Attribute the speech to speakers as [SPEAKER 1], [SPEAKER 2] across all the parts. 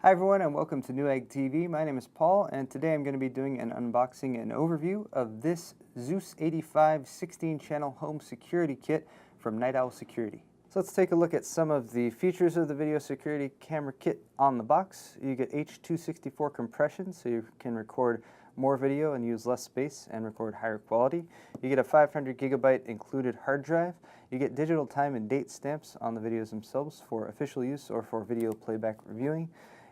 [SPEAKER 1] Hi everyone and welcome to Newegg TV. My name is Paul and today I'm going to be doing an unboxing and overview of this Zeus 85 16-channel home security kit from Night Owl Security. So let's take a look at some of the features of the video security camera kit on the box. You get H.264 compression so you can record more video and use less space and record higher quality. You get a 500 gigabyte included hard drive. You get digital time and date stamps on the videos themselves for official use or for video playback reviewing.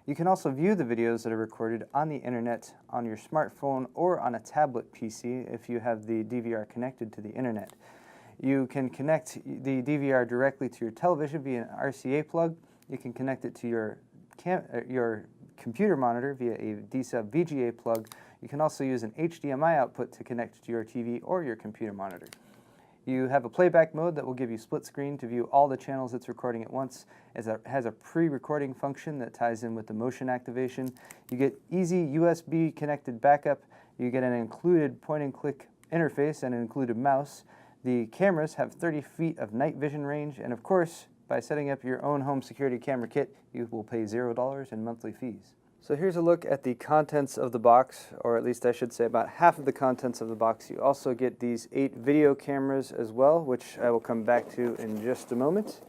[SPEAKER 1] You can also view the videos that are recorded on the internet on your smartphone or on a tablet PC if you have the DVR connected to the internet. You can connect the DVR directly to your television via an RCA plug. You can connect it to your computer monitor via a D-sub VGA plug. You can also use an HDMI output to connect to your TV or your computer monitor. You have a playback mode that will give you split screen to view all the channels it's recording at once. It has a pre-recording function that ties in with the motion activation. You get easy USB connected backup. You get an included point-and-click interface and an included mouse. The cameras have 30 feet of night vision range, and of course, by setting up your own home security camera kit, you will pay $0 in monthly fees. So here's a look at the contents of the box, or at least I should say about half of the contents of the box. You also get these 8 video cameras as well, which I will come back to in just a moment.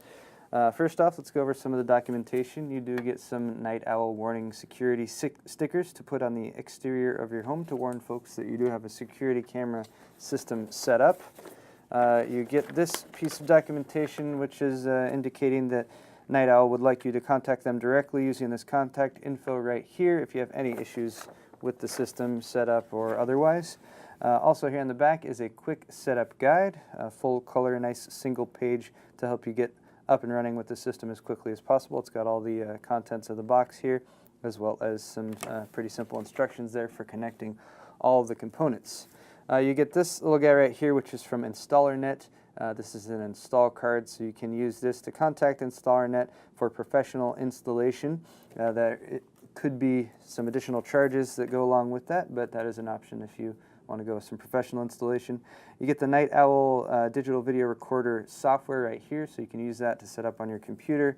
[SPEAKER 1] First off, let's go over some of the documentation. You do get some Night Owl warning security stickers to put on the exterior of your home to warn folks that you do have a security camera system set up. You get this piece of documentation which is indicating that Night Owl would like you to contact them directly using this contact info right here if you have any issues with the system setup or otherwise. Also here in the back is a quick setup guide, a full color, nice single page to help you get up and running with the system as quickly as possible. It's got all the contents of the box here, as well as some pretty simple instructions there for connecting all of the components. You get this little guy right here, which is from InstallerNet. This is an install card, so you can use this to contact InstallerNet for professional installation. It could be some additional charges that go along with that, but that is an option if you want to go with some professional installation. You get the Night Owl digital video recorder software right here, so you can use that to set up on your computer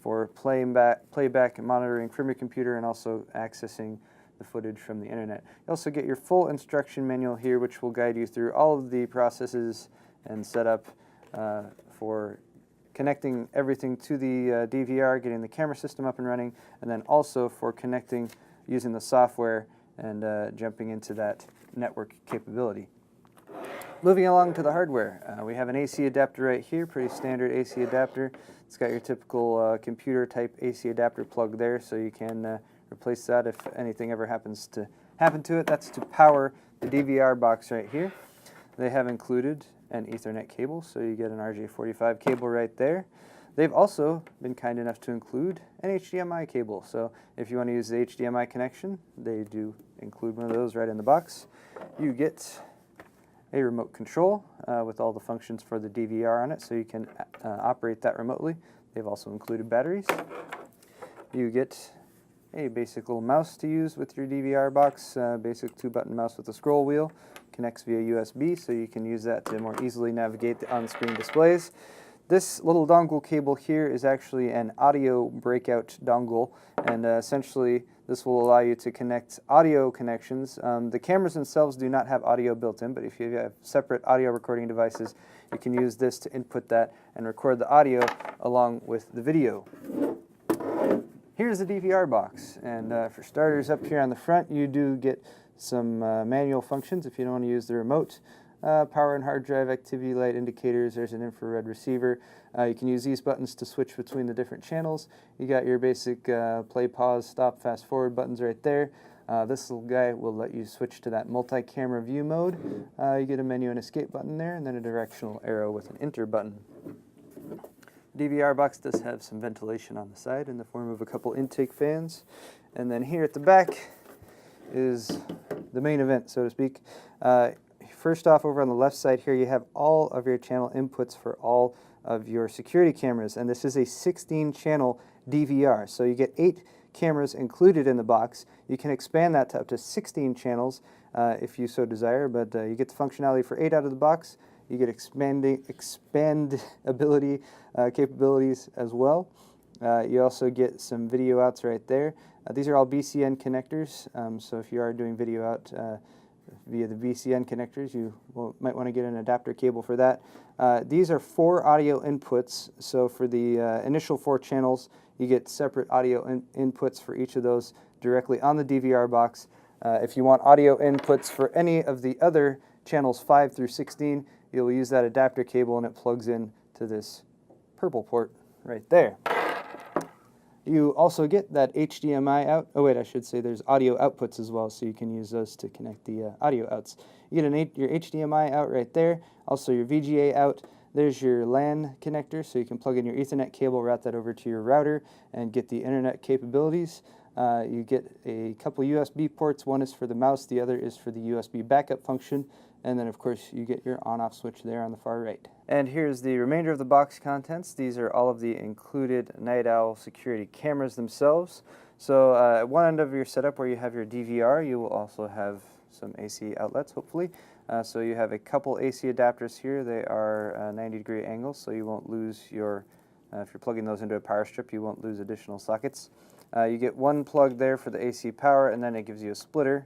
[SPEAKER 1] for playback and monitoring from your computer and also accessing the footage from the internet. You also get your full instruction manual here, which will guide you through all of the processes and setup for connecting everything to the DVR, getting the camera system up and running, and then also for connecting using the software and jumping into that network capability. Moving along to the hardware, we have an AC adapter right here, pretty standard AC adapter. It's got your typical computer type AC adapter plug there, so you can replace that if anything ever happens to happen to it. That's to power the DVR box right here. They have included an Ethernet cable, so you get an RJ45 cable right there. They've also been kind enough to include an HDMI cable, so if you want to use the HDMI connection, they do include one of those right in the box. You get a remote control with all the functions for the DVR on it, so you can operate that remotely. They've also included batteries. You get a basic little mouse to use with your DVR box, basic 2-button mouse with a scroll wheel. Connects via USB, so you can use that to more easily navigate the on-screen displays. This little dongle cable here is actually an audio breakout dongle, and essentially this will allow you to connect audio connections. The cameras themselves do not have audio built in, but if you have separate audio recording devices, you can use this to input that and record the audio along with the video. Here's the DVR box, and for starters, up here on the front you do get some manual functions if you don't want to use the remote. Power and hard drive activity light indicators. There's an infrared receiver. You can use these buttons to switch between the different channels. You got your basic play, pause, stop, fast forward buttons right there. This little guy will let you switch to that multi-camera view mode. You get a menu and escape button there, and then a directional arrow with an enter button. DVR box does have some ventilation on the side in the form of a couple intake fans. And then here at the back is the main event, so to speak. First off, over on the left side here, you have all of your channel inputs for all of your security cameras, and this is a 16-channel DVR, so you get 8 cameras included in the box. You can expand that to up to 16 channels if you so desire, but you get the functionality for 8 out of the box. You get expandability capabilities as well. You also get some video outs right there. These are all BCN connectors, so if you are doing video out via the BCN connectors, you might want to get an adapter cable for that. These are 4 audio inputs, so for the initial 4 channels, you get separate audio inputs for each of those directly on the DVR box. If you want audio inputs for any of the other channels 5 through 16, you'll use that adapter cable and it plugs in to this purple port right there. You also get that HDMI out. Oh wait, I should say there's audio outputs as well, so you can use those to connect the audio outs. You get your HDMI out right there, also your VGA out. There's your LAN connector, so you can plug in your Ethernet cable, route that over to your router, and get the internet capabilities. You get a couple USB ports. One is for the mouse, the other is for the USB backup function. And then, of course, you get your on-off switch there on the far right. And here's the remainder of the box contents. These are all of the included Night Owl security cameras themselves. So at one end of your setup where you have your DVR, you will also have some AC outlets, hopefully. So you have a couple AC adapters here. They are 90-degree angles, so you won't lose your, if you're plugging those into a power strip, you won't lose additional sockets. You get one plug there for the AC power, and then it gives you a splitter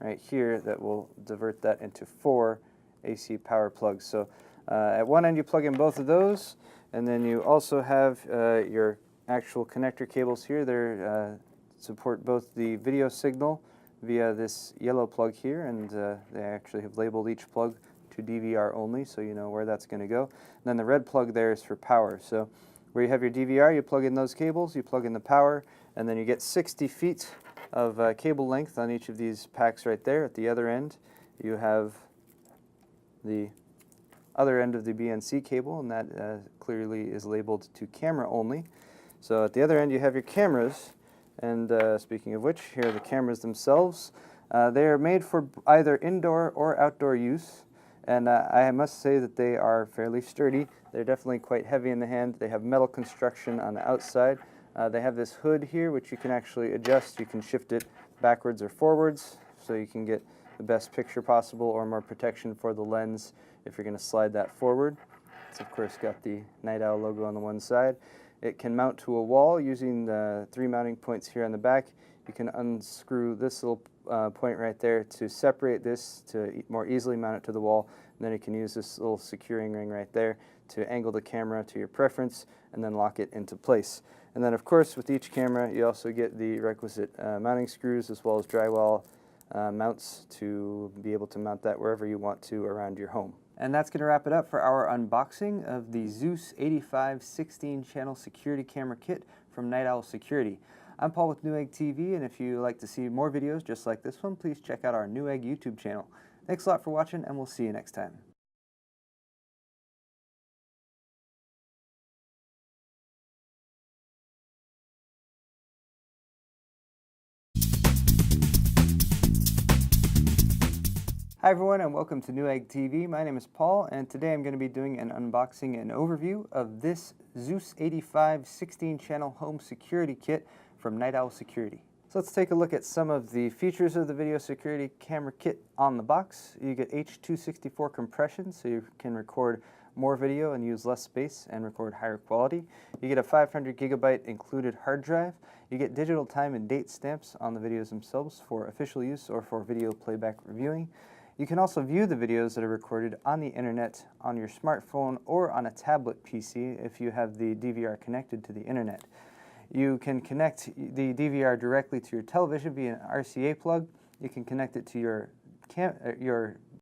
[SPEAKER 1] right here that will divert that into 4 AC power plugs. So at one end you plug in both of those, and then you also have your actual connector cables here. They support both the video signal via this yellow plug here, and they actually have labeled each plug to DVR only, so you know where that's going to go. And then the red plug there is for power. So where you have your DVR, you plug in those cables, you plug in the power, and then you get 60 feet of cable length on each of these packs right there. At the other end, you have the other end of the BNC cable, and that clearly is labeled to camera only. So at the other end, you have your cameras, and speaking of which, here are the cameras themselves. They are made for either indoor or outdoor use, and I must say that they are fairly sturdy. They're definitely quite heavy in the hand. They have metal construction on the outside. They have this hood here, which you can actually adjust. You can shift it backwards or forwards, so you can get the best picture possible or more protection for the lens if you're going to slide that forward. It's of course got the Night Owl logo on the one side. It can mount to a wall using the 3 mounting points here on the back. You can unscrew this little point right there to separate this to more easily mount it to the wall. And then you can use this little securing ring right there to angle the camera to your preference and then lock it into place. And then, of course, with each camera, you also get the requisite mounting screws as well as drywall mounts to be able to mount that wherever you want to around your home. And that's going to wrap it up for our unboxing of the Zeus 85 16-channel security camera kit from Night Owl Security. I'm Paul with Newegg TV, and if you like to see more videos just like this one, please check out our Newegg YouTube channel. Thanks a lot for watching, and we'll see you next time. Hi everyone, and welcome to Newegg TV. My name is Paul, and today I'm going to be doing an unboxing and overview of this Zeus 85 16-channel home security kit from Night Owl Security. So let's take a look at some of the features of the video security camera kit on the box. You get H.264 compression, so you can record more video and use less space and record higher quality. You get a 500 gigabyte included hard drive. You get digital time and date stamps on the videos themselves for official use or for video playback reviewing. You can also view the videos that are recorded on the internet on your smartphone or on a tablet PC if you have the DVR connected to the internet. You can connect the DVR directly to your television via an RCA plug. You can connect it to your